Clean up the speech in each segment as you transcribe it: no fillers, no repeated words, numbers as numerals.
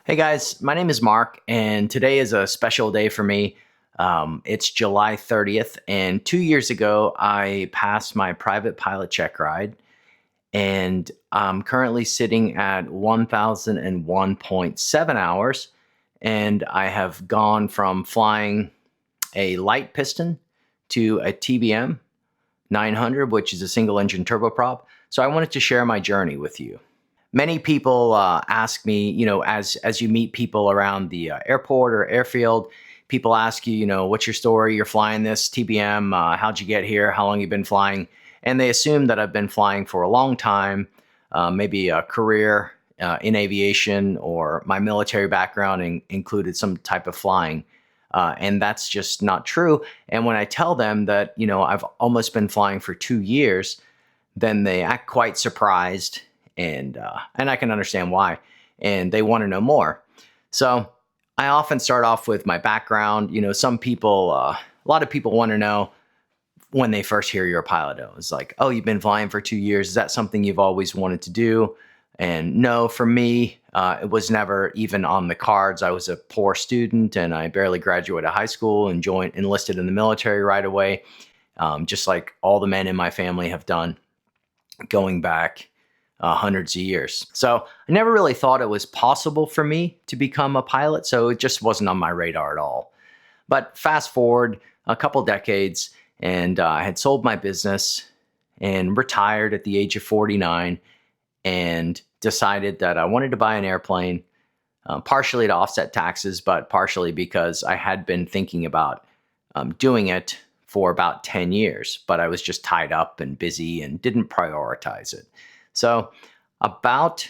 Hey guys, my name is Mark, and today is a special day for me. It's July 30th, and 2 years ago, I passed my private pilot check ride, and I'm currently sitting at 1001.7 hours, and I have gone from flying a light piston to a TBM 900, which is a single engine turboprop. So I wanted to share my journey with you. Many people ask me, as you meet people around the airport or airfield, people ask you, what's your story? You're flying this TBM. How'd you get here? How long you been flying? And they assume that I've been flying for a long time, maybe a career in aviation, or my military background included some type of flying. And that's just not true. And when I tell them that, I've almost been flying for 2 years, then they act quite surprised, and I can understand why, and they want to know more. So I often start off with my background. Some people, a lot of people want to know when they first hear you're a pilot. It's like, oh, you've been flying for 2 years. Is that something you've always wanted to do? And no, for me, it was never even on the cards. I was a poor student, and I barely graduated high school and enlisted in the military right away, just like all the men in my family have done, going back hundreds of years. So I never really thought it was possible for me to become a pilot, so it just wasn't on my radar at all. But fast forward a couple decades, and I had sold my business and retired at the age of 49, and decided that I wanted to buy an airplane, partially to offset taxes, but partially because I had been thinking about doing it for about 10 years, but I was just tied up and busy and didn't prioritize it. So about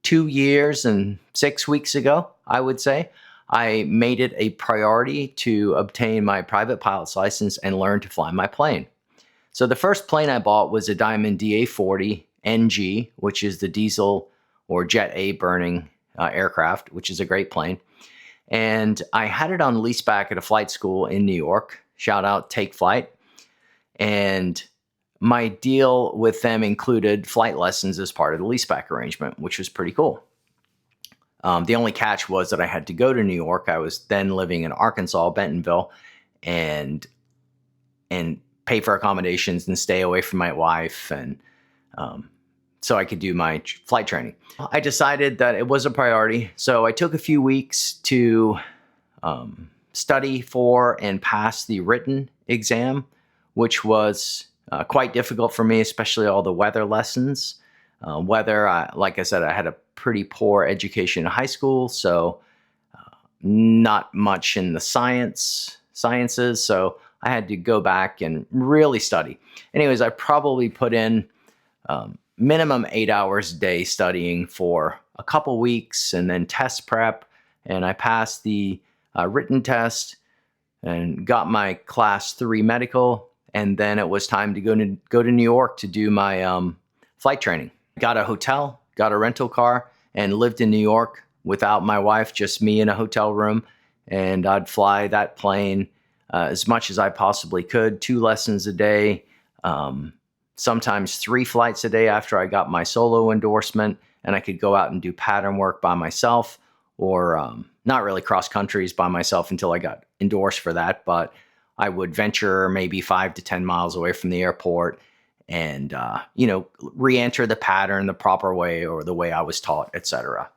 2 years and 6 weeks ago, I would say, I made it a priority to obtain my private pilot's license and learn to fly my plane. So the first plane I bought was a Diamond DA-40 NG, which is the diesel or Jet A burning aircraft, which is a great plane. And I had it on leaseback at a flight school in New York. Shout out Take Flight. And my deal with them included flight lessons as part of the leaseback arrangement, which was pretty cool. The only catch was that I had to go to New York. I was then living in Arkansas, Bentonville, and pay for accommodations and stay away from my wife, and so I could do my flight training. I decided that it was a priority, so I took a few weeks to study for and pass the written exam, which was quite difficult for me, especially all the weather lessons. Like I said, I had a pretty poor education in high school, so not much in the sciences, so I had to go back and really study. Anyways, I probably put in minimum 8 hours a day studying for a couple weeks, and then test prep, and I passed the written test and got my class 3 medical, and then it was time to go to New York to do my flight training. Got a hotel, got a rental car, and lived in New York without my wife, just me in a hotel room, and I'd fly that plane as much as I possibly could, 2 lessons a day, sometimes 3 flights a day after I got my solo endorsement, and I could go out and do pattern work by myself, or not really cross countries by myself until I got endorsed for that, but I would venture maybe 5 to 10 miles away from the airport and, re-enter the pattern the proper way, or the way I was taught, etc.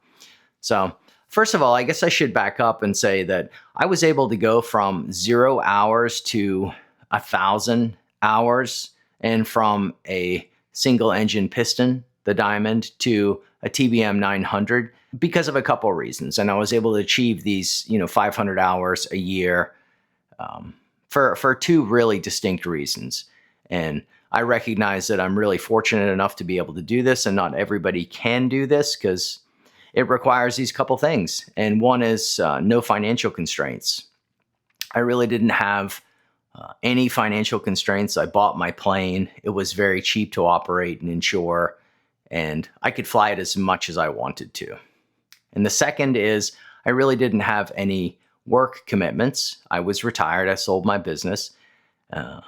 So first of all, I guess I should back up and say that I was able to go from 0 hours to 1,000 hours, and from a single engine piston, the Diamond, to a TBM 900 because of a couple of reasons. And I was able to achieve these, 500 hours a year for 2 really distinct reasons. And I recognize that I'm really fortunate enough to be able to do this, and not everybody can do this because it requires these couple things. And one is no financial constraints. I really didn't have any financial constraints. I bought my plane. It was very cheap to operate and insure, and I could fly it as much as I wanted to. And the second is I really didn't have any work commitments. I was retired. I sold my business.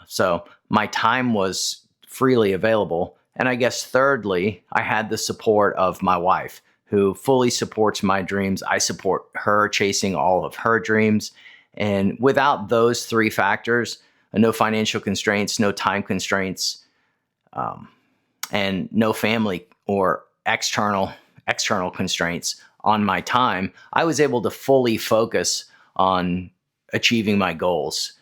So my time was freely available. And I guess thirdly, I had the support of my wife, who fully supports my dreams. I support her chasing all of her dreams. And without those three factors, no financial constraints, no time constraints, and no family or external constraints on my time, I was able to fully focus on achieving my goals.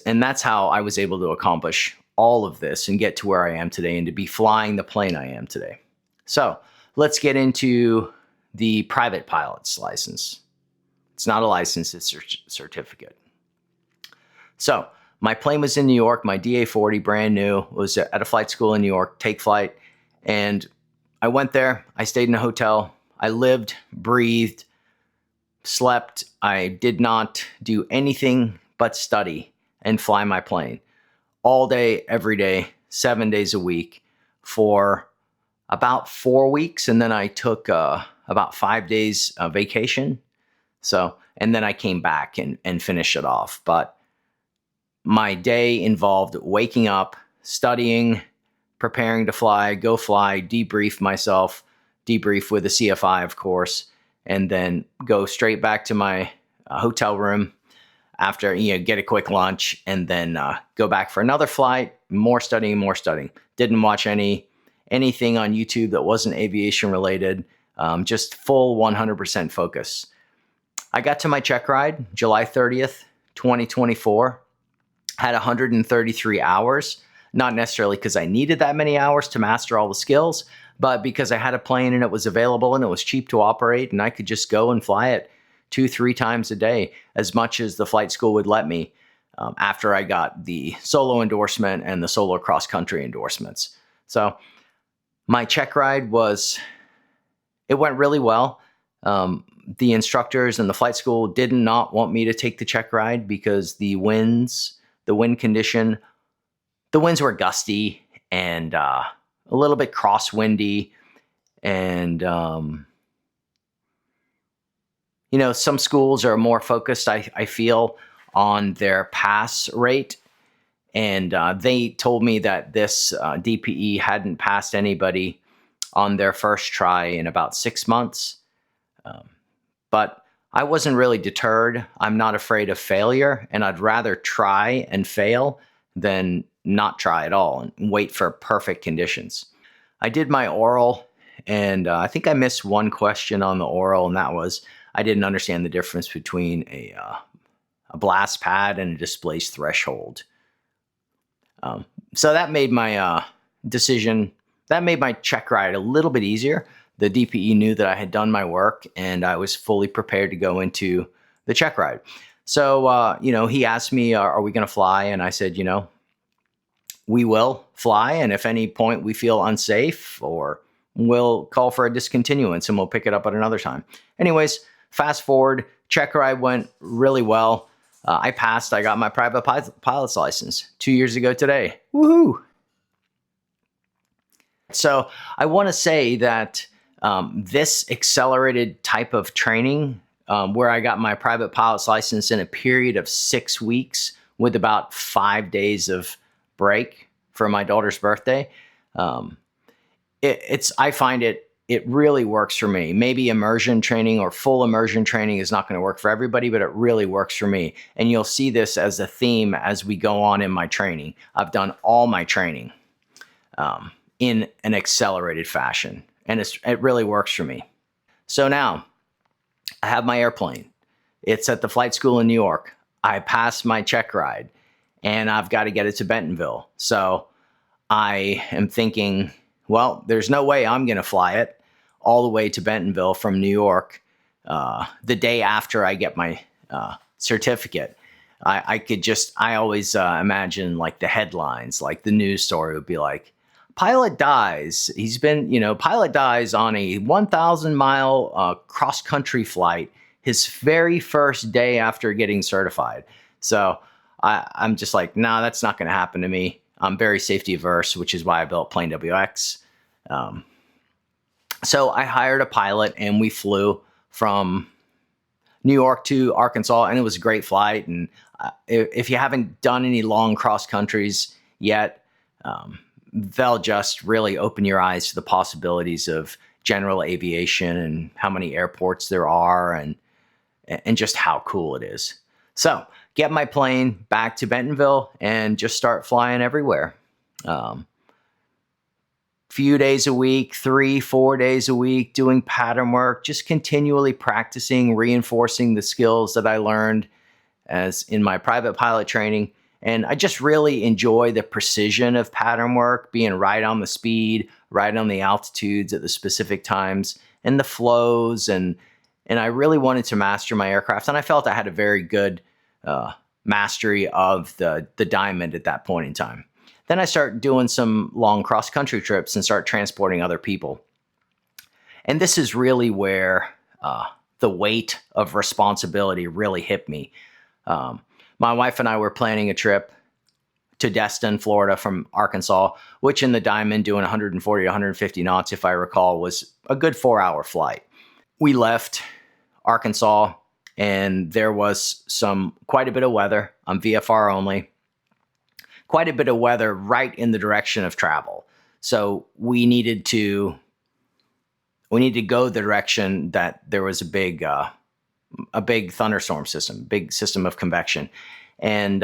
And that's how I was able to accomplish all of this and get to where I am today and to be flying the plane I am today. So let's get into the private pilot's license. It's not a license, it's a certificate. So my plane was in New York, my DA-40, brand new, was at a flight school in New York, take flight. And I went there, I stayed in a hotel, I lived, breathed, slept. I did not do anything but study and fly my plane all day, every day, 7 days a week for about 4 weeks. And then I took about 5 days vacation. And then I came back and finished it off. But my day involved waking up, studying, preparing to fly, go fly, debrief myself, debrief with the CFI, of course, and then go straight back to my hotel room after, get a quick lunch, and then go back for another flight, more studying. Didn't watch anything on YouTube that wasn't aviation related, just full 100% focus. I got to my check ride July 30th, 2024, had 133 hours, not necessarily because I needed that many hours to master all the skills, but because I had a plane and it was available and it was cheap to operate and I could just go and fly it 2-3 times a day, as much as the flight school would let me, after I got the solo endorsement and the solo cross country endorsements. So my check ride it went really well. The instructors and the flight school did not want me to take the check ride because the wind condition, the winds were gusty and a little bit crosswindy, and some schools are more focused, I feel, on their pass rate. And they told me that this DPE hadn't passed anybody on their first try in about 6 months. But I wasn't really deterred. I'm not afraid of failure, and I'd rather try and fail than not try at all and wait for perfect conditions. I did my oral, and I think I missed one question on the oral, and that was I didn't understand the difference between a blast pad and a displaced threshold. So that made my that made my check ride a little bit easier. The DPE knew that I had done my work and I was fully prepared to go into the check ride. So, he asked me, are we going to fly? And I said, we will fly. And if any point we feel unsafe, or we'll call for a discontinuance and we'll pick it up at another time. Anyways, fast forward, check ride went really well. I passed. I got my private pilot's license 2 years ago today. Woohoo! So I want to say that this accelerated type of training, where I got my private pilot's license in a period of 6 weeks with about 5 days of break for my daughter's birthday, I find it really works for me. Maybe immersion training or full immersion training is not going to work for everybody, but it really works for me. And you'll see this as a theme as we go on in my training. I've done all my training in an accelerated fashion, and it really works for me. So now I have my airplane. It's at the flight school in New York. I passed my check ride, and I've got to get it to Bentonville. So I am thinking, well, there's no way I'm going to fly it all the way to Bentonville from New York the day after I get my certificate. I always imagine like the headlines, like the news story would be like, pilot dies. Pilot dies on a 1,000-mile cross-country flight his very first day after getting certified. So I'm just like, nah, that's not going to happen to me. I'm very safety averse, which is why I built Plane WX. So I hired a pilot and we flew from New York to Arkansas, and it was a great flight. And if you haven't done any long cross countries yet, they'll just really open your eyes to the possibilities of general aviation and how many airports there are and just how cool it is. So get my plane back to Bentonville and just start flying everywhere. Few days a week, 3-4 days a week, doing pattern work, just continually practicing, reinforcing the skills that I learned as in my private pilot training. And I just really enjoy the precision of pattern work, being right on the speed, right on the altitudes at the specific times, and the flows. And I really wanted to master my aircraft. And I felt I had a very good mastery of the Diamond at that point in time. Then I start doing some long cross-country trips and start transporting other people. And this is really where the weight of responsibility really hit me. My wife and I were planning a trip to Destin, Florida from Arkansas, which in the Diamond, doing 140 to 150 knots, if I recall, was a good 4-hour flight. We left Arkansas and there was quite a bit of weather. I'm VFR only. Quite a bit of weather right in the direction of travel. So we needed to go the direction that there was a big thunderstorm system, big system of convection. And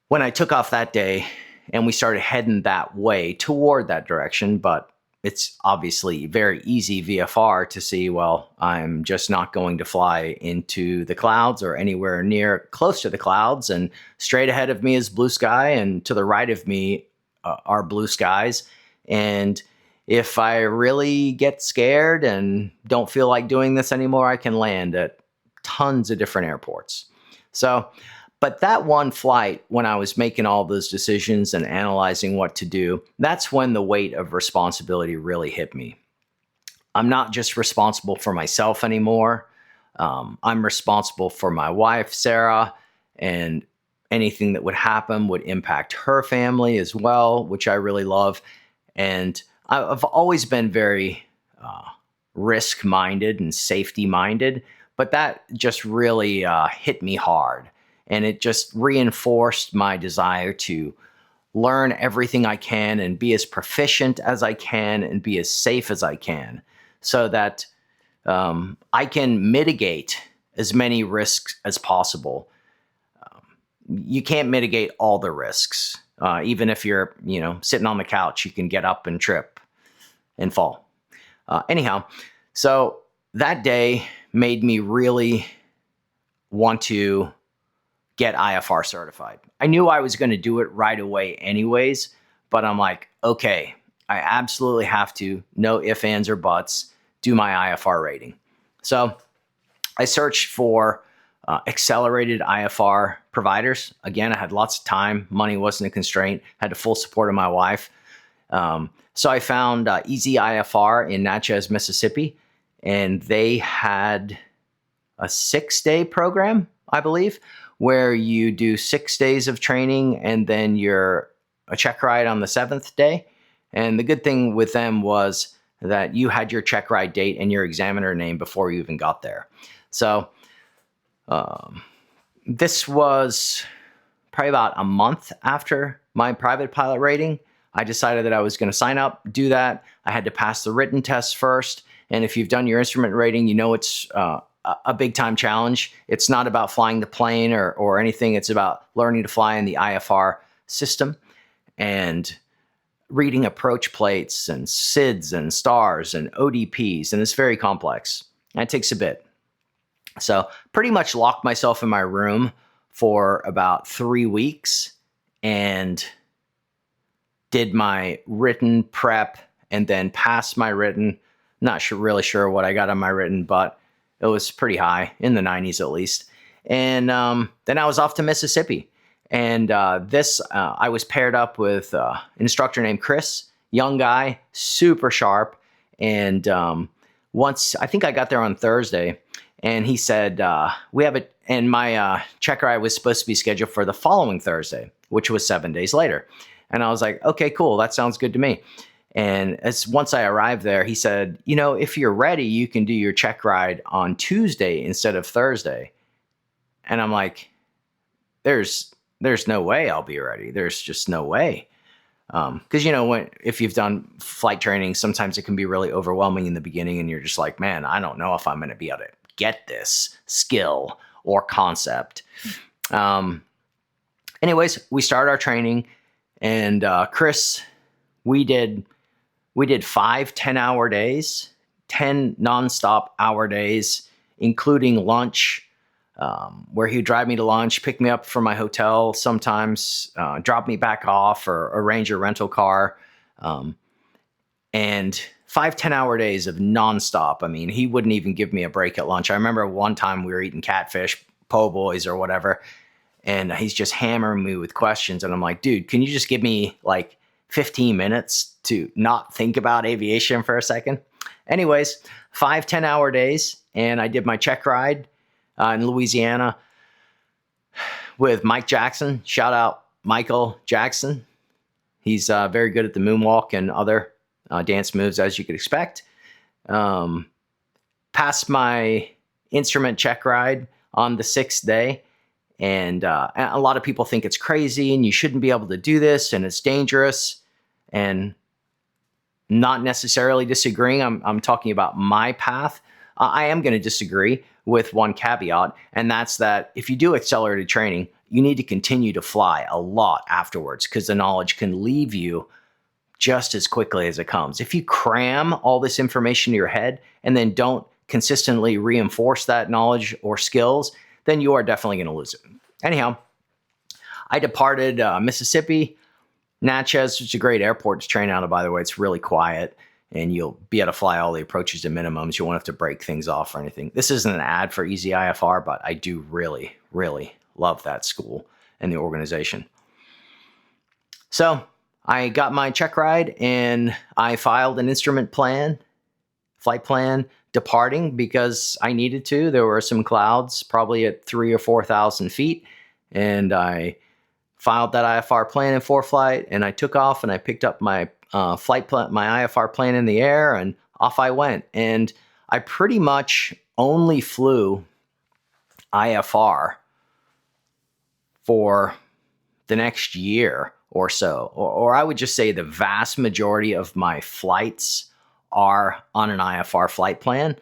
when I took off that day and we started heading that way toward that direction, but it's obviously very easy VFR to see, well, I'm just not going to fly into the clouds or anywhere near close to the clouds. And straight ahead of me is blue sky, and to the right of me are blue skies. And if I really get scared and don't feel like doing this anymore, I can land at tons of different airports. But that one flight, when I was making all those decisions and analyzing what to do, that's when the weight of responsibility really hit me. I'm not just responsible for myself anymore. I'm responsible for my wife, Sarah, and anything that would happen would impact her family as well, which I really love. And I've always been very risk-minded and safety-minded, but that just really hit me hard. And it just reinforced my desire to learn everything I can and be as proficient as I can and be as safe as I can so that I can mitigate as many risks as possible. You can't mitigate all the risks. Even if you're, sitting on the couch, you can get up and trip and fall. Anyhow, so that day made me really want to get IFR certified. I knew I was going to do it right away anyways, but I'm like, okay, I absolutely have to, no ifs, ands, or buts, do my IFR rating. So I searched for accelerated IFR providers. Again, I had lots of time. Money wasn't a constraint. Had the full support of my wife. So I found Easy IFR in Natchez, Mississippi, and they had a 6-day program, I believe, where you do 6 days of training and then you're a check ride on the 7th day. And the good thing with them was that you had your check ride date and your examiner name before you even got there. So this was probably about a month after my private pilot rating. I decided that I was going to sign up, do that. I had to pass the written test first. And if you've done your instrument rating, you know it's a big time challenge. It's not about flying the plane or anything. It's about learning to fly in the IFR system and reading approach plates and SIDS and stars and ODPs. And it's very complex. And it takes a bit. So pretty much locked myself in my room for about 3 weeks and did my written prep and then passed my written. Not really sure what I got on my written, but it was pretty high, in the 90s at least. And then I was off to Mississippi. And I was paired up with an instructor named Chris, young guy, super sharp. And once, I think I got there on Thursday, and he said, we have it, and my check ride was supposed to be scheduled for the following Thursday, which was 7 days later. And I was like, okay, cool, that sounds good to me. And once I arrived there, he said, if you're ready, you can do your check ride on Tuesday instead of Thursday. And I'm like, there's no way I'll be ready. There's just no way. Because, if you've done flight training, sometimes it can be really overwhelming in the beginning and you're just like, man, I don't know if I'm going to be able to get this skill or concept. Anyways, we started our training, and Chris, we did 5 10-hour days, 10 nonstop hour days, including lunch, where he'd drive me to lunch, pick me up from my hotel, sometimes drop me back off or arrange a rental car. And 5 10-hour days of nonstop. I mean, he wouldn't even give me a break at lunch. I remember one time we were eating catfish, po' boys or whatever, and he's just hammering me with questions. And I'm like, dude, can you just give me like 15 minutes to not think about aviation for a second? Anyways, 5 10-hour days. And I did my check ride in Louisiana with Mike Jackson. Shout out Michael Jackson. He's very good at the moonwalk and other dance moves, as you could expect. Passed my instrument check ride on the 6th day. And a lot of people think it's crazy and you shouldn't be able to do this and it's dangerous. And not necessarily disagreeing. I'm talking about my path. I am going to disagree with one caveat, and that's that if you do accelerated training, you need to continue to fly a lot afterwards because the knowledge can leave you just as quickly as it comes. If you cram all this information in your head and then don't consistently reinforce that knowledge or skills, then you are definitely going to lose it. Anyhow, I departed Mississippi. Natchez, which is a great airport to train out of, by the way. It's really quiet, and you'll be able to fly all the approaches and minimums. You won't have to break things off or anything. This isn't an ad for Easy IFR, but I do really, really love that school and the organization. So I got my check ride, and I filed an instrument plan, flight plan, departing because I needed to. There were some clouds, probably at 3,000 or 4,000 feet, and I filed that IFR plan in ForeFlight, and I took off and I picked up my flight plan, my IFR plan in the air, and off I went. And I pretty much only flew IFR for the next year or so, or I would just say the vast majority of my flights are on an IFR flight plan,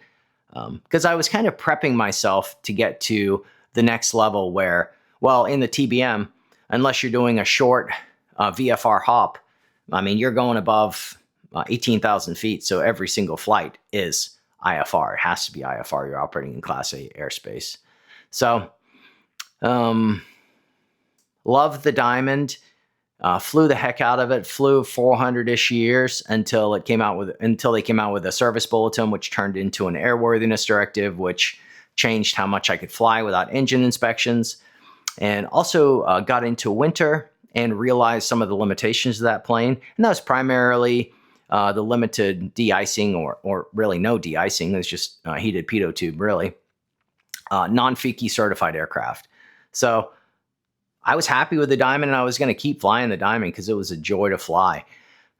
because I was kind of prepping myself to get to the next level where, well, in the TBM, unless you're doing a short VFR hop, I mean, you're going above 18,000 feet. So every single flight is IFR. It has to be IFR. You're operating in Class A airspace. So, loved the Diamond. Flew the heck out of it. Flew 400-ish years until they came out with a service bulletin, which turned into an airworthiness directive, which changed how much I could fly without engine inspections. And also got into winter and realized some of the limitations of that plane. And that was primarily the limited de-icing or really no de-icing. It's just heated pitot tube, really. Non-FICI certified aircraft. So I was happy with the Diamond, and I was going to keep flying the Diamond because it was a joy to fly.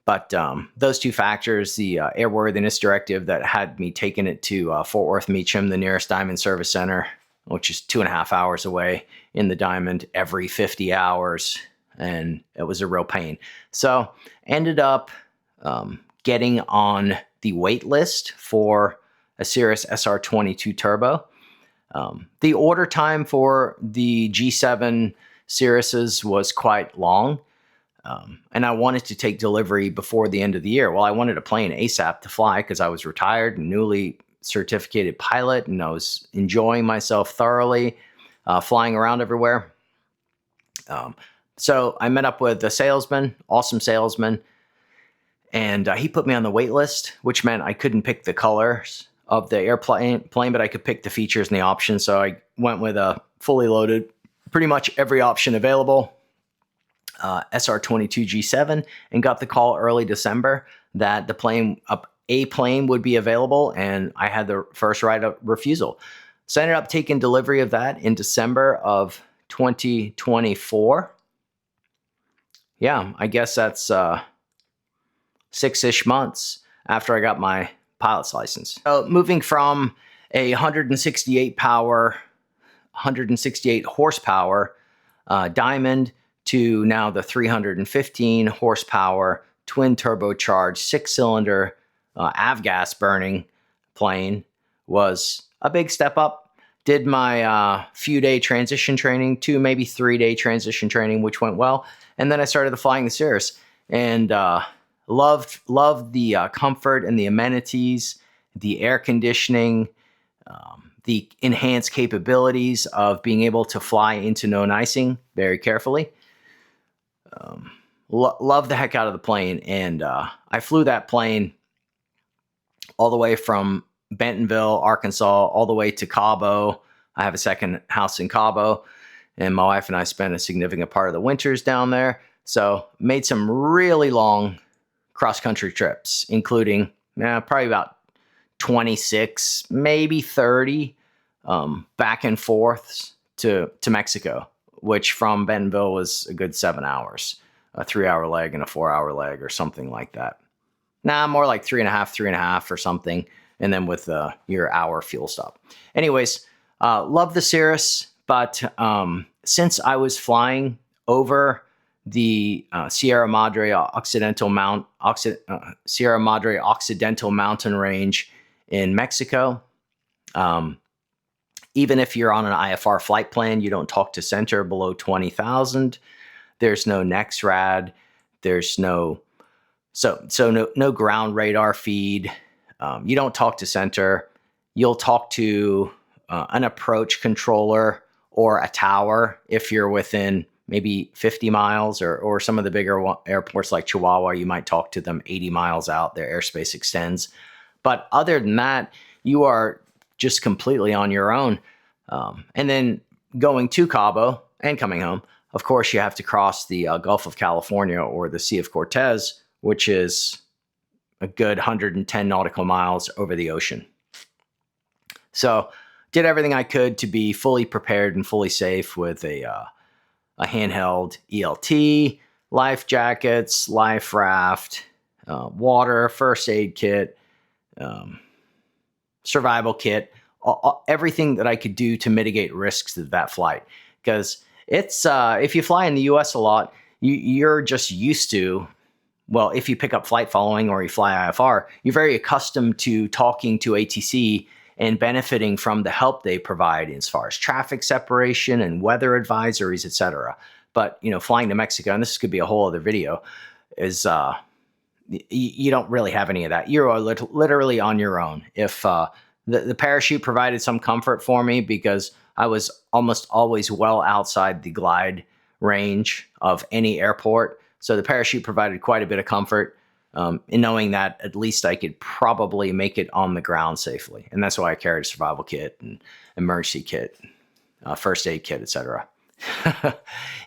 But those two factors, the airworthiness directive that had me taking it to Fort Worth Meacham, the nearest Diamond service center, which is 2.5 hours away, in the Diamond every 50 hours. And it was a real pain. So ended up getting on the wait list for a Cirrus SR22 Turbo. The order time for the G7 Cirruses was quite long. And I wanted to take delivery before the end of the year. Well, I wanted a plane ASAP to fly because I was retired and newly certificated pilot, and I was enjoying myself thoroughly, flying around everywhere. So I met up with a salesman, awesome salesman, and he put me on the wait list, which meant I couldn't pick the colors of the airplane, but I could pick the features and the options. So I went with a fully loaded, pretty much every option available, SR22 G7, and got the call early December that a plane would be available, and I had the first right of refusal. So I ended up taking delivery of that in December of 2024. Yeah, I guess that's 6-ish months after I got my pilot's license. So moving from a 168 horsepower Diamond to now the 315 horsepower twin turbocharged 6-cylinder avgas burning plane was a big step up. Did my few day transition training, 2 maybe 3 day transition training, which went well. And then I started flying the Cirrus and loved the comfort and the amenities, the air conditioning, the enhanced capabilities of being able to fly into known icing very carefully. Love the heck out of the plane. And I flew that plane all the way from Bentonville, Arkansas, all the way to Cabo. I have a second house in Cabo, and my wife and I spent a significant part of the winters down there. So made some really long cross-country trips, including probably about 26, maybe 30 back and forth to Mexico, which from Bentonville was a good 7 hours, a 3-hour leg and a 4-hour leg or something like that. More like 3.5 or something. And then with your hour fuel stop. Anyways, love the Cirrus, but since I was flying over the Sierra Madre Occidental Mountain Range in Mexico, even if you're on an IFR flight plan, you don't talk to center below 20,000. There's no NEXRAD. There's no ground radar feed. You don't talk to center. You'll talk to an approach controller or a tower if you're within maybe 50 miles or some of the bigger airports like Chihuahua, you might talk to them 80 miles out. Their airspace extends. But other than that, you are just completely on your own. And then going to Cabo and coming home, of course, you have to cross the Gulf of California or the Sea of Cortez, which is a good 110 nautical miles over the ocean. So did everything I could to be fully prepared and fully safe with a handheld ELT, life jackets, life raft, water, first aid kit, survival kit, everything that I could do to mitigate risks of that flight. Because it's if you fly in the U.S. a lot, you're just used to, well, if you pick up flight following or you fly IFR, you're very accustomed to talking to ATC and benefiting from the help they provide as far as traffic separation and weather advisories, etc. But, flying to Mexico, and this could be a whole other video, is you don't really have any of that. You're literally on your own. If the parachute provided some comfort for me because I was almost always well outside the glide range of any airport. So the parachute provided quite a bit of comfort in knowing that at least I could probably make it on the ground safely. And that's why I carried a survival kit and emergency kit, first aid kit, etc.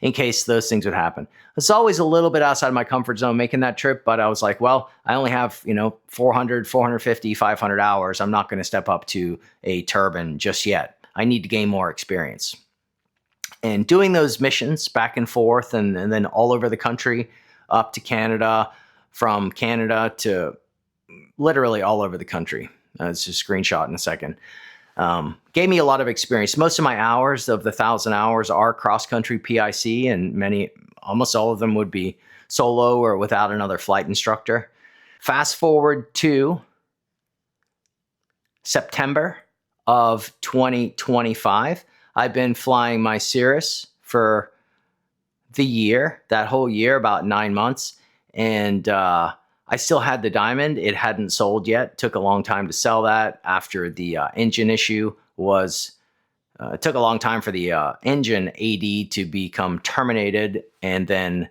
in case those things would happen. It's always a little bit outside my comfort zone making that trip, but I was like, well, I only have, 400, 450, 500 hours. I'm not going to step up to a turbine just yet. I need to gain more experience. And doing those missions back and forth and then all over the country, up to Canada, from Canada to literally all over the country. It's a screenshot in a second. Gave me a lot of experience. Most of my hours of the 1,000 hours are cross-country PIC, and almost all of them would be solo or without another flight instructor. Fast forward to September of 2025. I've been flying my Cirrus for that whole year, about 9 months. And I still had the Diamond. It hadn't sold yet. Took a long time to sell that after the engine issue was, it took a long time for the engine AD to become terminated and then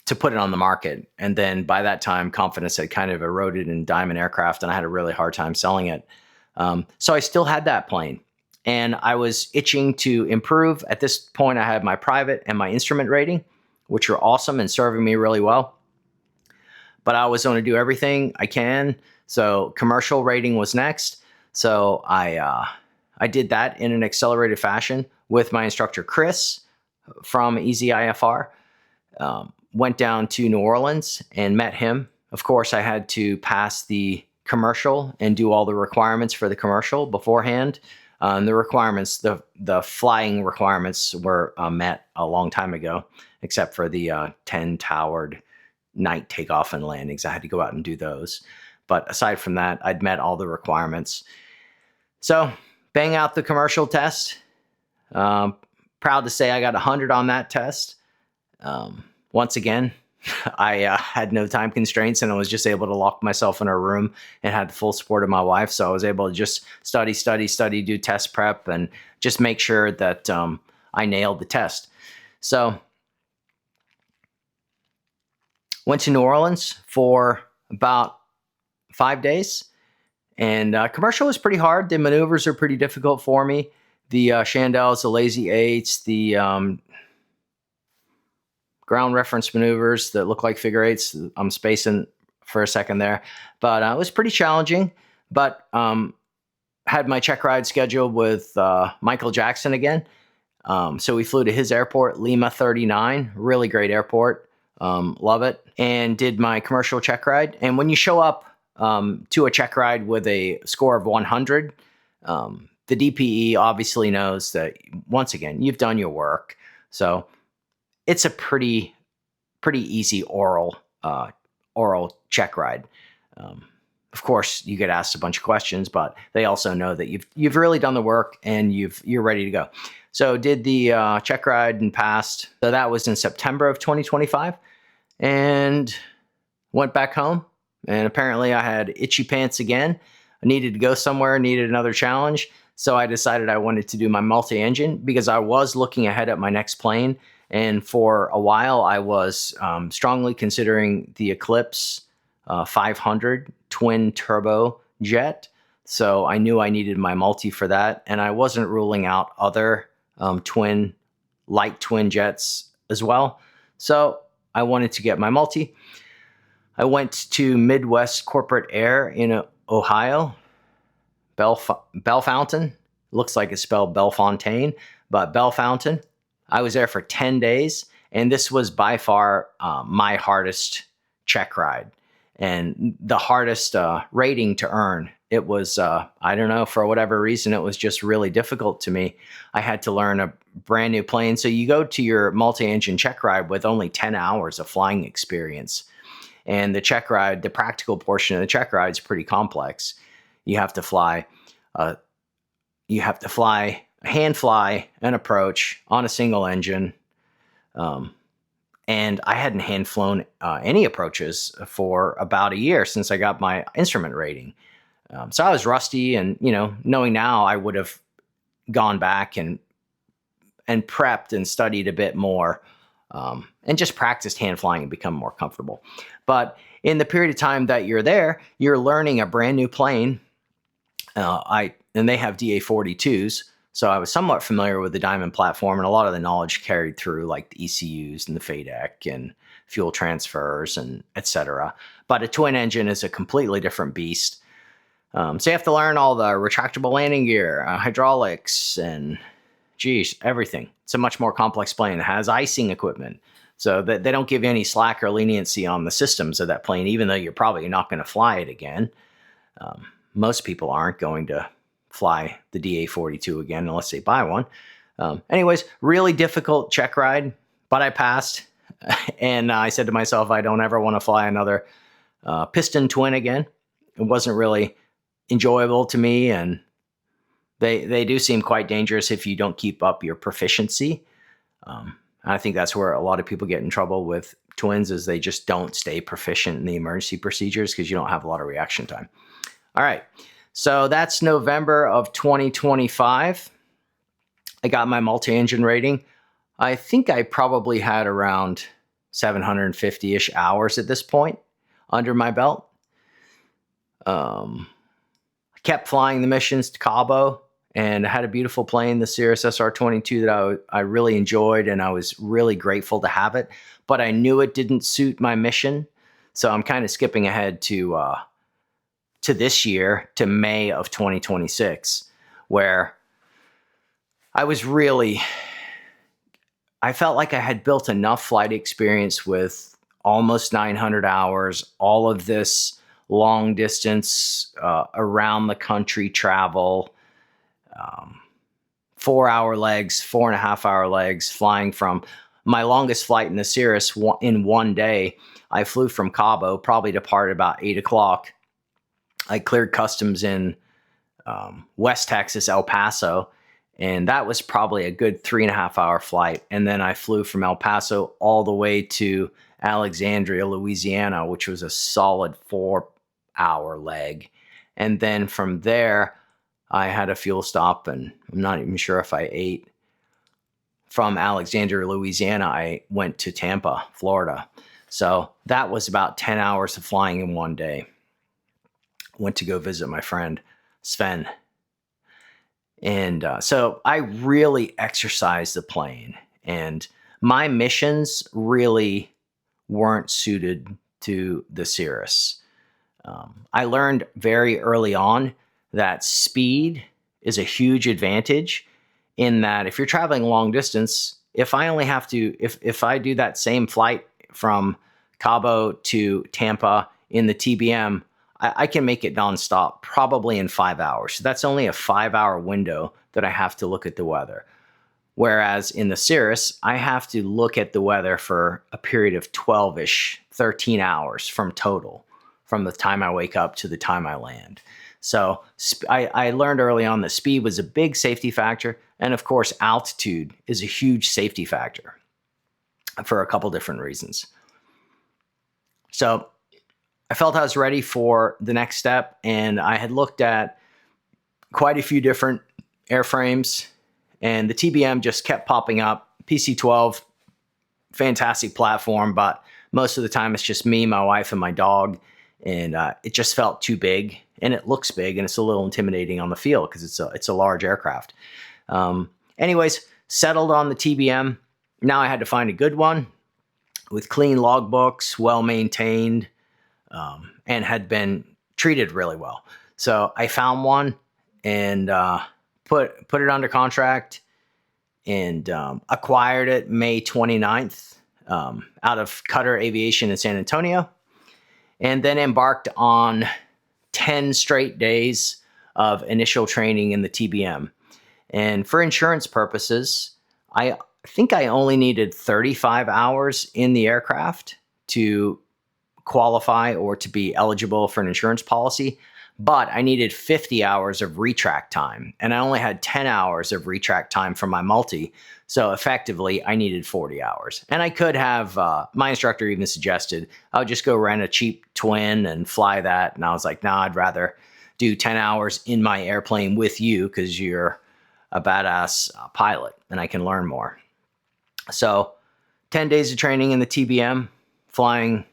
to put it on the market. And then by that time, confidence had kind of eroded in Diamond aircraft and I had a really hard time selling it. So I still had that plane. And I was itching to improve. At this point, I had my private and my instrument rating, which were awesome and serving me really well. But I always want to do everything I can. So commercial rating was next. So I did that in an accelerated fashion with my instructor, Chris, from EasyIFR. Went down to New Orleans and met him. Of course, I had to pass the commercial and do all the requirements for the commercial beforehand. The requirements, the flying requirements were met a long time ago, except for the 10 towered night takeoff and landings. I had to go out and do those. But aside from that, I'd met all the requirements. So bang out the commercial test. Proud to say I got 100 on that test. Once again, I had no time constraints and I was just able to lock myself in a room and had the full support of my wife. So I was able to just study, do test prep, and just make sure that I nailed the test. So went to New Orleans for about 5 days, and commercial was pretty hard. The maneuvers are pretty difficult for me. The chandelles, the lazy eights, the ground reference maneuvers that look like figure eights. I'm spacing for a second there, but it was pretty challenging. But had my check ride scheduled with Michael Jackson again. So we flew to his airport, Lima 39, really great airport. Love it. And did my commercial check ride. And when you show up to a check ride with a score of 100, the DPE obviously knows that, once again, you've done your work. So it's a pretty easy oral check ride. Of course, you get asked a bunch of questions, but they also know that you've really done the work and you're ready to go. So did the check ride and passed. So that was in September of 2025, and went back home. And apparently, I had itchy pants again. I needed to go somewhere, needed another challenge. So I decided I wanted to do my multi-engine because I was looking ahead at my next plane. And for a while, I was strongly considering the Eclipse 500 twin turbo jet. So I knew I needed my multi for that. And I wasn't ruling out other light twin jets as well. So I wanted to get my multi. I went to Midwest Corporate Air in Ohio, Bellefontaine. Looks like it's spelled Bellefontaine, but Bellefontaine. I was there for 10 days, and this was by far my hardest check ride and the hardest rating to earn. It was, I don't know, for whatever reason, it was just really difficult to me. I had to learn a brand new plane. So you go to your multi-engine check ride with only 10 hours of flying experience. And the check ride, the practical portion of the check ride is pretty complex. You have to fly, hand fly an approach on a single engine. And I hadn't hand flown any approaches for about a year since I got my instrument rating. So I was rusty, and, knowing now, I would have gone back and prepped and studied a bit more, and just practiced hand flying and become more comfortable. But in the period of time that you're there, you're learning a brand new plane. And they have DA-42s. So I was somewhat familiar with the Diamond platform, and a lot of the knowledge carried through, like the ECUs and the FADEC and fuel transfers and etc. But a twin engine is a completely different beast. So you have to learn all the retractable landing gear, hydraulics, and everything. It's a much more complex plane. It has icing equipment, so that they don't give you any slack or leniency on the systems of that plane, even though you're probably not going to fly it again. Most people aren't going to fly the DA-42 again unless they buy one. Anyways, really difficult check ride, but I passed. And I said to myself, I don't ever want to fly another piston twin again. It wasn't really enjoyable to me, and they do seem quite dangerous if you don't keep up your proficiency. I think that's where a lot of people get in trouble with twins, is they just don't stay proficient in the emergency procedures because you don't have a lot of reaction time. All right, so that's November of 2025. I got my multi-engine rating. I think I probably had around 750-ish hours at this point under my belt. I kept flying the missions to Cabo, and I had a beautiful plane, the Cirrus SR-22, that I really enjoyed, and I was really grateful to have it. But I knew it didn't suit my mission, so I'm kind of skipping ahead to this year, to May of 2026, where I felt like I had built enough flight experience with almost 900 hours, all of this long distance around the country travel, 4-hour legs, 4.5-hour legs, flying from my longest flight in the Cirrus in one day. I flew from Cabo, probably departed about 8 o'clock. I cleared customs in West Texas, El Paso, and that was probably a good 3.5-hour flight. And then I flew from El Paso all the way to Alexandria, Louisiana, which was a solid 4-hour leg. And then from there, I had a fuel stop, and I'm not even sure if I ate. From Alexandria, Louisiana, I went to Tampa, Florida. So that was about 10 hours of flying in one day. Went to go visit my friend, Sven. And so I really exercised the plane. And my missions really weren't suited to the Cirrus. I learned very early on that speed is a huge advantage, in that if you're traveling long distance, if I do that same flight from Cabo to Tampa in the TBM, I can make it nonstop, probably in 5 hours. So that's only a 5-hour window that I have to look at the weather. Whereas in the Cirrus, I have to look at the weather for a period of 12-ish, 13 hours from the time I wake up to the time I land. So I learned early on that speed was a big safety factor. And of course, altitude is a huge safety factor for a couple different reasons. So I felt I was ready for the next step, and I had looked at quite a few different airframes, and the TBM just kept popping up. PC-12, fantastic platform, but most of the time it's just me, my wife, and my dog, and it just felt too big, and it looks big, and it's a little intimidating on the field because it's a large aircraft. Anyways, settled on the TBM. Now I had to find a good one with clean logbooks, well-maintained, and had been treated really well. So I found one and put it under contract, and acquired it May 29th out of Cutter Aviation in San Antonio, and then embarked on 10 straight days of initial training in the TBM. And for insurance purposes, I think I only needed 35 hours in the aircraft to qualify or to be eligible for an insurance policy, but I needed 50 hours of retract time, and I only had 10 hours of retract time for my multi. So effectively, I needed 40 hours. And I could have, my instructor even suggested, I'll just go rent a cheap twin and fly that. And I was like, no, I'd rather do 10 hours in my airplane with you because you're a badass pilot and I can learn more. So 10 days of training in the TBM, flying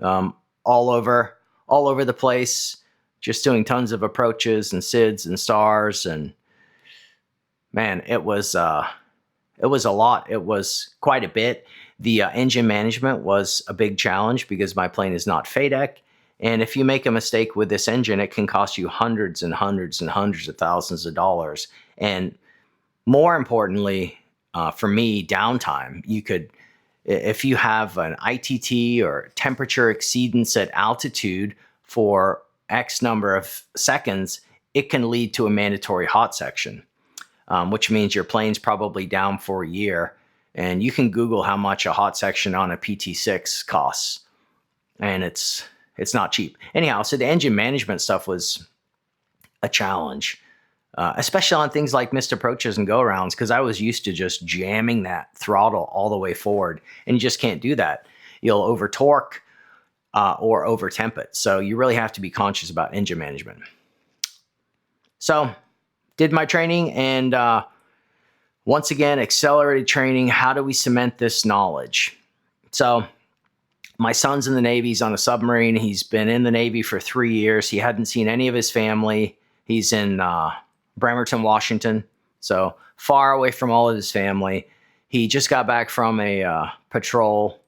all over the place, just doing tons of approaches and SIDS and stars. And man, it was a lot. It was quite a bit. The engine management was a big challenge because my plane is not FADEC. And if you make a mistake with this engine, it can cost you hundreds and hundreds and hundreds of thousands of dollars. And more importantly, for me, downtime. You could, if you have an ITT or temperature exceedance at altitude for X number of seconds, it can lead to a mandatory hot section, which means your plane's probably down for a year. And you can Google how much a hot section on a PT-6 costs. And it's not cheap. Anyhow, so the engine management stuff was a challenge, especially on things like missed approaches and go-arounds, because I was used to just jamming that throttle all the way forward, and you just can't do that. You'll over-torque or over-temp it. So you really have to be conscious about engine management. So did my training, and once again, accelerated training. How do we cement this knowledge? So my son's in the Navy. He's on a submarine. He's been in the Navy for 3 years. He hadn't seen any of his family. He's in Bremerton, Washington, so far away from all of his family. He just got back from a patrol,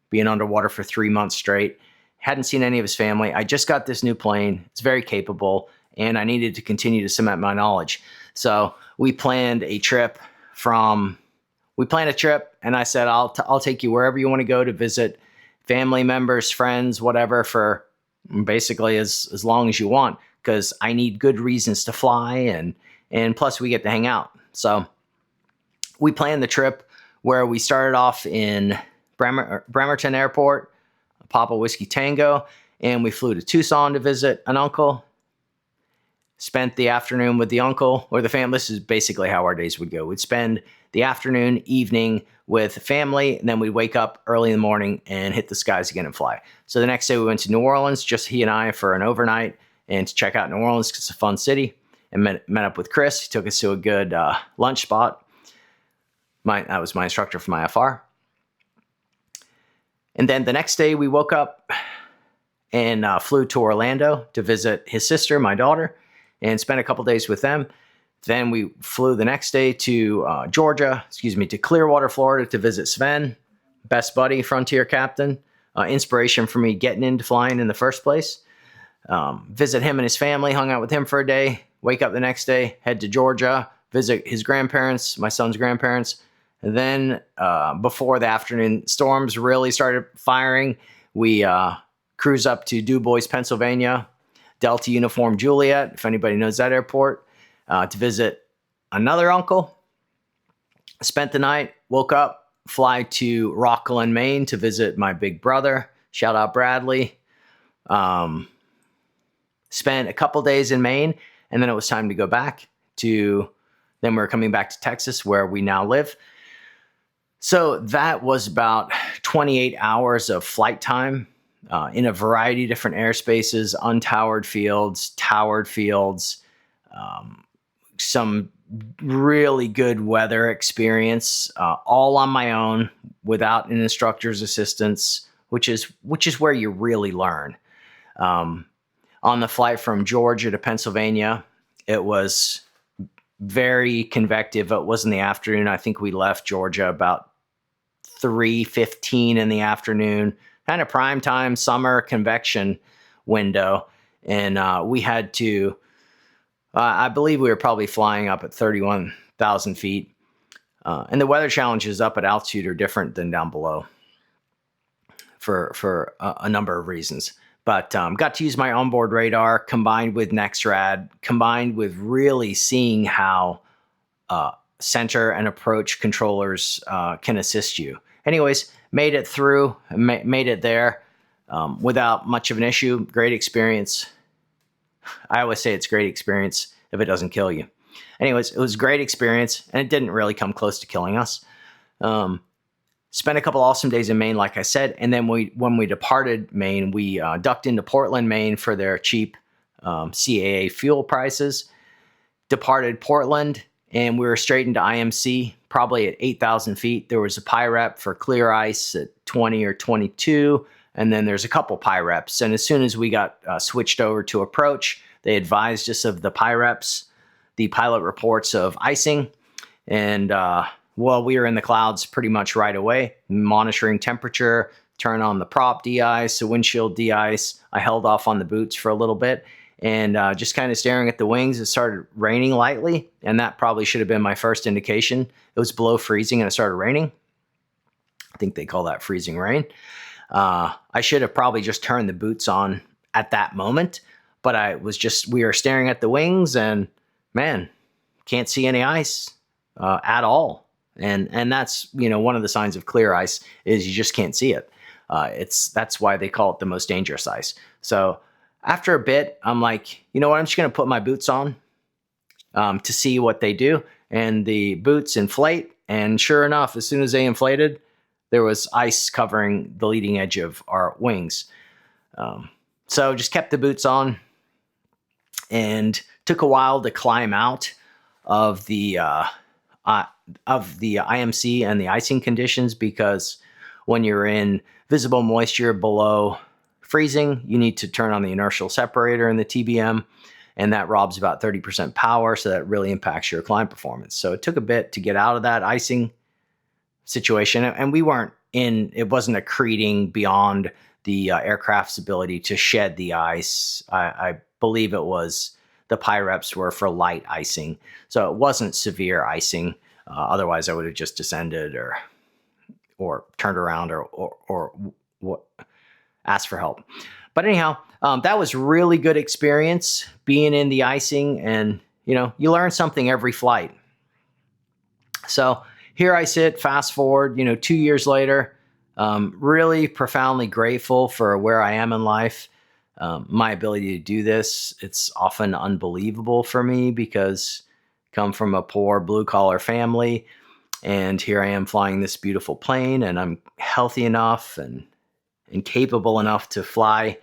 being underwater for 3 months straight. Hadn't seen any of his family. I just got this new plane. It's very capable, and I needed to continue to cement my knowledge. So we planned a trip and I said, I'll take you wherever you want to go to visit family members, friends, whatever, for basically as long as you want, because I need good reasons to fly, and and plus we get to hang out. So we planned the trip where we started off in Bremerton Airport, Papa Whiskey Tango, and we flew to Tucson to visit an uncle. Spent the afternoon with the uncle or the family. This is basically how our days would go. We'd spend the afternoon, evening with family, and then we'd wake up early in the morning and hit the skies again and fly. So the next day we went to New Orleans, just he and I, for an overnight and to check out New Orleans because it's a fun city, and met up with Chris. He took us to a good lunch spot. That was my instructor for my FR. And then the next day we woke up and flew to Orlando to visit his sister, my daughter, and spent a couple days with them. Then we flew the next day to to Clearwater, Florida to visit Sven, best buddy, Frontier captain, inspiration for me getting into flying in the first place. Visit him and his family, hung out with him for a day, wake up the next day, head to Georgia, visit his grandparents, my son's grandparents. And then before the afternoon storms really started firing, we cruise up to Du Bois, Pennsylvania, Delta Uniform Juliet, if anybody knows that airport, to visit another uncle. Spent the night, woke up, fly to Rockland, Maine to visit my big brother. Shout out Bradley. Spent a couple days in Maine, and then it was time to go back then we're coming back to Texas where we now live. So that was about 28 hours of flight time. In a variety of different airspaces, untowered fields, towered fields, some really good weather experience, all on my own without an instructor's assistance, which is where you really learn. On the flight from Georgia to Pennsylvania, it was very convective. It was in the afternoon. I think we left Georgia about 3:15 in the afternoon. Kind of prime time summer convection window. And we had to, I believe we were probably flying up at 31,000 feet. And the weather challenges up at altitude are different than down below for a number of reasons. But got to use my onboard radar combined with NexRad, combined with really seeing how center and approach controllers can assist you. Anyways, made it through, made it there without much of an issue. Great experience. I always say it's great experience if it doesn't kill you. Anyways, it was a great experience, and it didn't really come close to killing us. Spent a couple awesome days in Maine, like I said, and then when we departed Maine, we ducked into Portland, Maine for their cheap CAA fuel prices. Departed Portland, and we were straight into IMC, probably at 8,000 feet. There was a PIREP for clear ice at 20 or 22, and then there's a couple PIREPs. And as soon as we got switched over to approach, they advised us of the PIREPs, the pilot reports of icing. And we were in the clouds pretty much right away, monitoring temperature, turn on the prop de-ice, the windshield de-ice. I held off on the boots for a little bit. And just kind of staring at the wings, it started raining lightly, and that probably should have been my first indication. It was below freezing and it started raining. I think they call that freezing rain. I should have probably just turned the boots on at that moment, but we were staring at the wings and man, can't see any ice at all. And that's, one of the signs of clear ice is you just can't see it. That's why they call it the most dangerous ice. So after a bit, I'm like, you know what? I'm just going to put my boots on to see what they do. And the boots inflate. And sure enough, as soon as they inflated, there was ice covering the leading edge of our wings. So just kept the boots on and took a while to climb out of the IMC and the icing conditions, because when you're in visible moisture below freezing, you need to turn on the inertial separator in the TBM, and that robs about 30% power, so that really impacts your climb performance. So it took a bit to get out of that icing situation, and it wasn't accreting beyond the aircraft's ability to shed the ice. I believe it was the PIREPs were for light icing, so it wasn't severe icing. Otherwise, I would have just descended or turned around or asked for help. But anyhow, that was really good experience being in the icing and you learn something every flight. So here I sit, fast forward, 2 years later, really profoundly grateful for where I am in life. My ability to do this, it's often unbelievable for me because I come from a poor blue collar family, and here I am flying this beautiful plane, and I'm healthy enough and capable enough to fly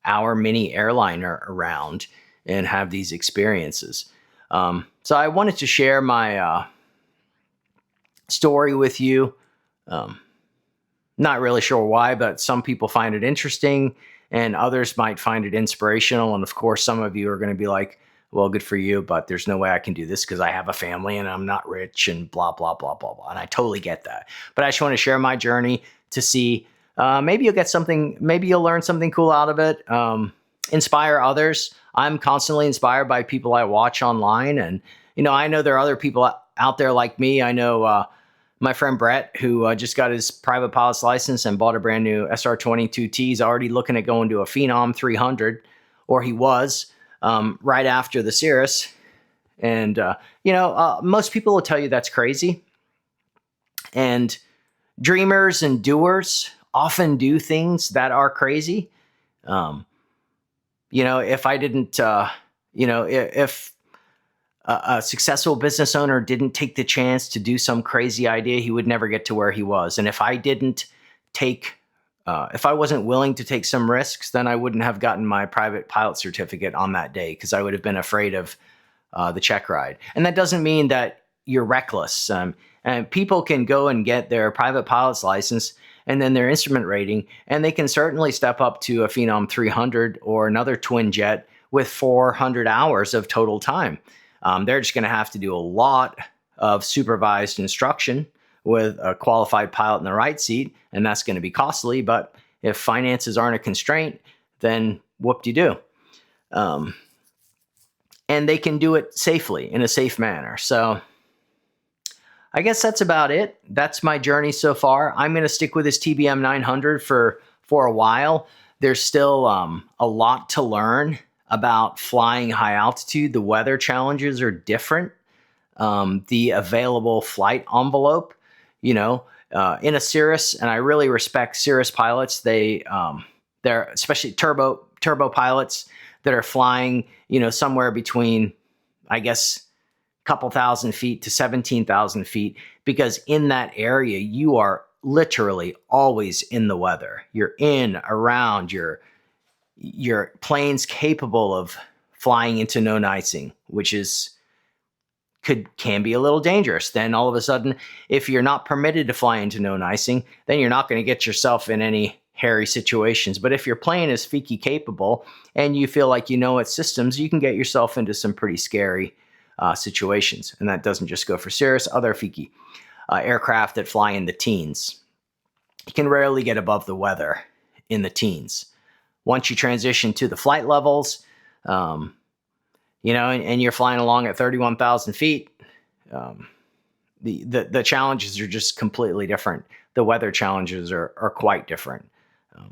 our mini airliner around and have these experiences. So I wanted to share my story with you. Not really sure why, but some people find it interesting and others might find it inspirational. And of course, some of you are going to be like, well, good for you, but there's no way I can do this because I have a family and I'm not rich and blah, blah, blah, blah, blah. And I totally get that. But I just want to share my journey to see maybe you'll get something, maybe you'll learn something cool out of it, inspire others. I'm constantly inspired by people I watch online. And, I know there are other people out there like me. I know my friend Brett, who just got his private pilot's license and bought a brand new SR-22T. He's already looking at going to a Phenom 300, or he was, right after the Cirrus. And, most people will tell you that's crazy. And dreamers and doers often do things that are crazy. If I didn't, if a successful business owner didn't take the chance to do some crazy idea, he would never get to where he was. And if I didn't if I wasn't willing to take some risks, then I wouldn't have gotten my private pilot certificate on that day because I would have been afraid of the check ride. And that doesn't mean that you're reckless. And people can go and get their private pilot's license and then their instrument rating, and they can certainly step up to a Phenom 300 or another twin jet with 400 hours of total time. They're just going to have to do a lot of supervised instruction with a qualified pilot in the right seat, and that's going to be costly. But if finances aren't a constraint, then whoop-de-doo. And they can do it safely, in a safe manner. So I guess that's about it. That's my journey so far. I'm going to stick with this TBM 900 for a while. There's still a lot to learn about flying high altitude. The weather challenges are different. The available flight envelope, in a Cirrus, and I really respect Cirrus pilots. They're especially turbo pilots that are flying, somewhere between, I guess, a couple thousand feet to 17,000 feet, because in that area, you are literally always in the weather. You're around, your plane's capable of flying into known icing, which can be a little dangerous. Then all of a sudden, if you're not permitted to fly into known icing, then you're not going to get yourself in any hairy situations. But if your plane is FIKI capable and you feel like you know its systems, you can get yourself into some pretty scary situations. And that doesn't just go for Cirrus, other FIKI aircraft that fly in the teens. You can rarely get above the weather in the teens. Once you transition to the flight levels, and you're flying along at 31,000 feet, the challenges are just completely different. The weather challenges are quite different.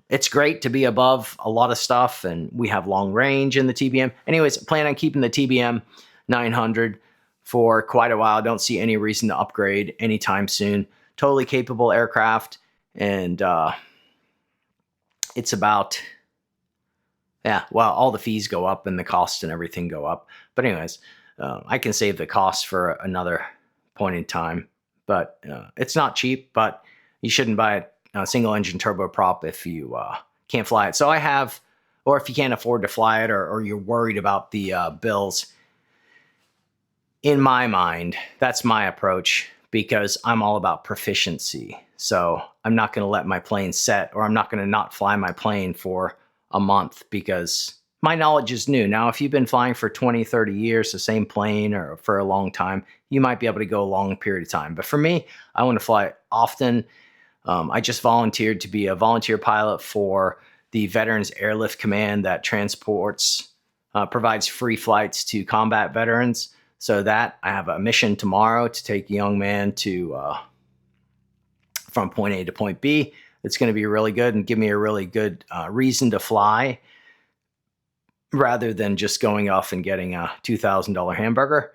It's great to be above a lot of stuff, and we have long range in the TBM. Anyways, I plan on keeping the TBM 900 for quite a while. Don't see any reason to upgrade anytime soon. Totally capable aircraft, and it's about... Yeah, well, all the fees go up and the costs and everything go up. But anyways, I can save the costs for another point in time. But it's not cheap, but you shouldn't buy a single engine turboprop if you can't fly it. So I have, or if you can't afford to fly it, or you're worried about the bills. In my mind, that's my approach, because I'm all about proficiency. So I'm not going to let my plane set, or I'm not going to not fly my plane for a month because my knowledge is new. Now, if you've been flying for 20, 30 years, the same plane, or for a long time, you might be able to go a long period of time. But for me, I want to fly often. I just volunteered to be a volunteer pilot for the Veterans Airlift Command that provides free flights to combat veterans. So that I have a mission tomorrow to take a young man from point A to point B. It's going to be really good and give me a really good reason to fly. rather than just going off and getting a $2,000 hamburger.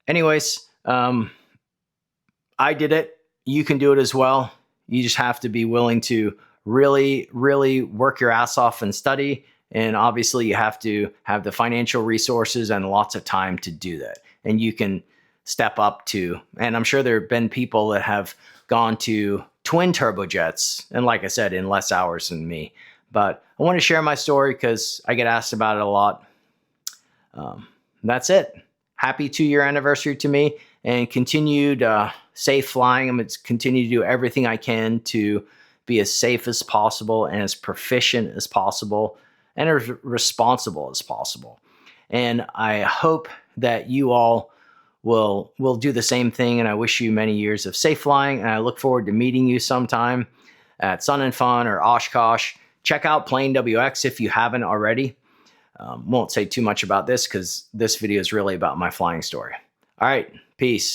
Anyways, I did it. You can do it as well. You just have to be willing to really, really work your ass off and study. And obviously you have to have the financial resources and lots of time to do that. And you can step up to, and I'm sure there have been people that have gone to twin turbojets, and like I said, in less hours than me. But I want to share my story because I get asked about it a lot. That's it. Happy 2-year anniversary to me, and continued safe flying. I'm going to continue to do everything I can to be as safe as possible and as proficient as possible and as responsible as possible. And I hope that you all will do the same thing. And I wish you many years of safe flying. And I look forward to meeting you sometime at Sun and Fun or Oshkosh. Check out Plane WX if you haven't already. Won't say too much about this because this video is really about my flying story. All right, peace.